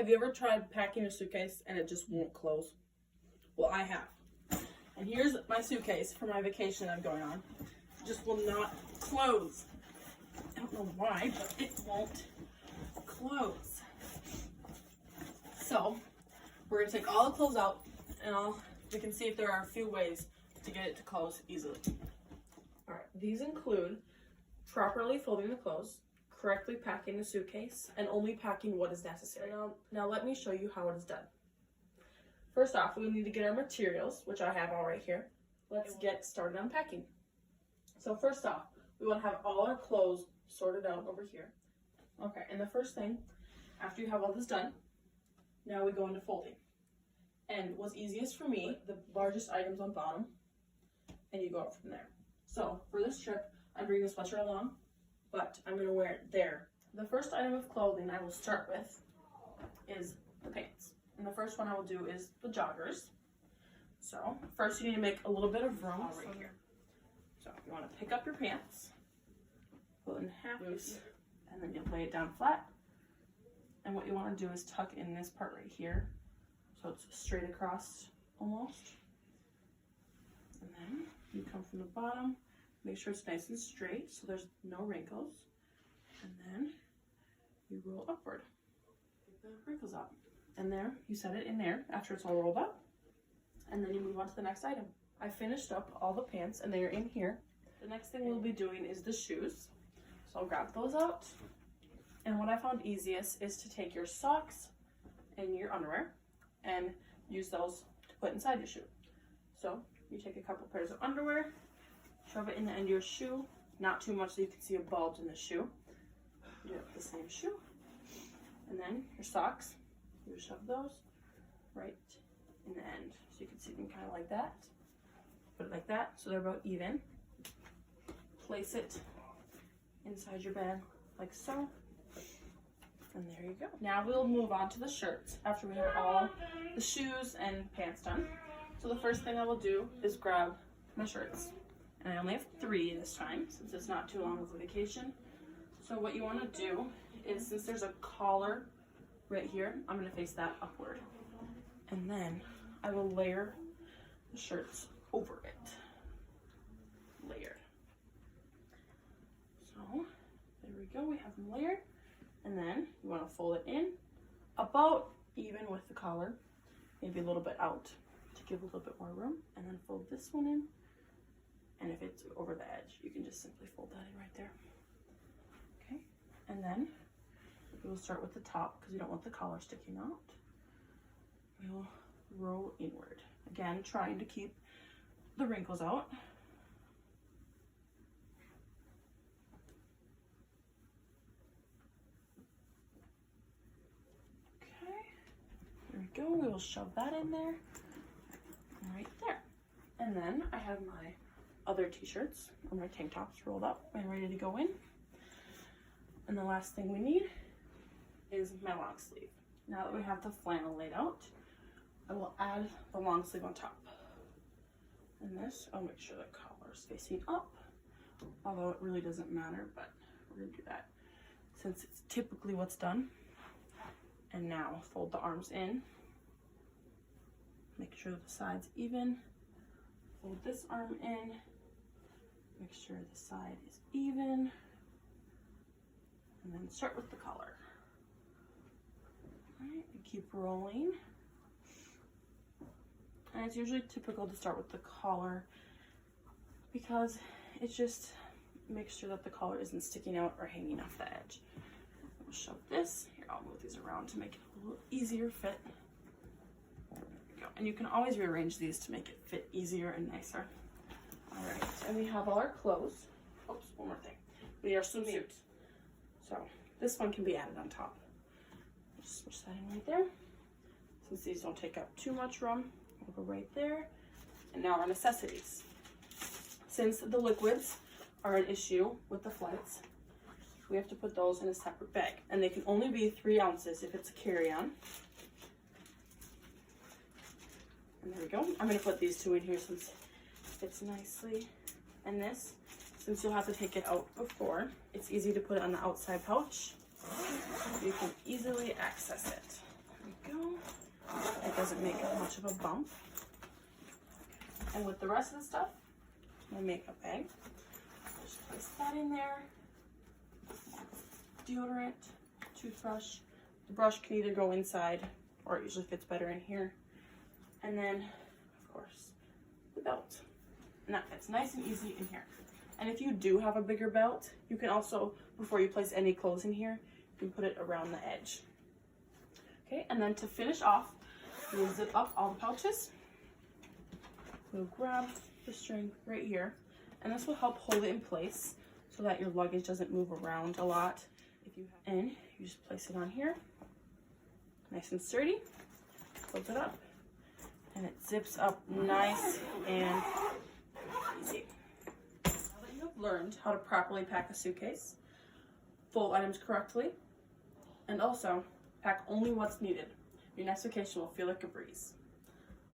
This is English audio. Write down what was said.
Have you ever tried packing a suitcase and it just won't close? Well, I have. And here's my suitcase for my vacation I'm going on. It just will not close. I don't know why, but it won't close. So we're gonna take all the clothes out and we can see if there are a few ways to get it to close easily. All right, these include properly folding the clothes, correctly packing the suitcase, and only packing what is necessary. Now let me show you how it is done. First off, we need to get our materials, which I have all right here. Let's get started on packing. So first off, we want to have all our clothes sorted out over here. Okay, and the first thing, after you have all this done, now we go into folding. And what's easiest for me, the largest items on bottom, and you go up from there. So for this trip, I'm bringing the sweatshirt along, but I'm going to wear it there. The first item of clothing I will start with is the pants. And the first one I will do is the joggers. So first you need to make a little bit of room right here. So you want to pick up your pants, pull it in half, and then you'll lay it down flat. And what you want to do is tuck in this part right here, so it's straight across almost. And then you come from the bottom, make sure it's nice and straight so there's no wrinkles. And then you roll upward. Get the wrinkles out. And there, you set it in there after it's all rolled up. And then you move on to the next item. I finished up all the pants and they're in here. The next thing we'll be doing is the shoes. So I'll grab those out. And what I found easiest is to take your socks and your underwear and use those to put inside your shoe. So you take a couple pairs of underwear, shove it in the end of your shoe, not too much so you can see a bulge in the shoe. Do it with the same shoe. And then your socks, you shove those right in the end. So you can see them kind of like that. Put it like that so they're about even. Place it inside your bag like so. And there you go. Now we'll move on to the shirts after we have all the shoes and pants done. So the first thing I will do is grab my shirts. And I only have 3 this time since it's not too long of a vacation. So what you want to do is, since there's a collar right here, I'm going to face that upward. And then I will layer the shirts over it. Layered. So there we go, we have them layered. And then you want to fold it in about even with the collar, maybe a little bit out to give a little bit more room. And then fold this one in. And if it's over the edge, you can just simply fold that in right there. Okay, and then we'll start with the top because we don't want the collar sticking out. We'll roll inward. Again, trying to keep the wrinkles out. Okay, there we go. We will shove that in there, right there. And then I have my other t-shirts or my tank tops rolled up and ready to go in. And the last thing we need is my long sleeve. Now that we have the flannel laid out, I will add the long sleeve on top. And this, I'll make sure the collar is facing up, although it really doesn't matter, but we're gonna do that since it's typically what's done. And now fold the arms in, make sure the side's even, fold this arm in, make sure the side is even, and then start with the collar. All right, and keep rolling. And it's usually typical to start with the collar because it just makes sure that the collar isn't sticking out or hanging off the edge. We'll shove this. Here, I'll move these around to make it a little easier fit. There we go. And you can always rearrange these to make it fit easier and nicer. All right, and we have all our clothes. Oops, one more thing. We need our swimsuits. So this one can be added on top. Just switch that in right there. Since these don't take up too much room, we'll go right there. And now our necessities. Since the liquids are an issue with the flights, we have to put those in a separate bag. And they can only be 3 ounces if it's a carry-on. And there we go. I'm going to put these 2 in here since it fits nicely. And this, since you'll have to take it out before, it's easy to put it on the outside pouch. You can easily access it. so it doesn't make much of a bump. And with the rest of the stuff, my makeup bag, just place that in there. Deodorant, toothbrush. The brush can either go inside or it usually fits better in here. And then, of course, the belt. And that fits nice and easy in here. And if you do have a bigger belt, you can also, before you place any clothes in here, you can put it around the edge. Okay, and then to finish off, we'll zip up all the pouches. We'll grab the string right here, and this will help hold it in place so that your luggage doesn't move around a lot. If you have, and you just place it on here, nice and sturdy. Close it up, and it zips up nice and easy. Now that you have learned how to properly pack a suitcase, fold items correctly, and also pack only what's needed, your next vacation will feel like a breeze.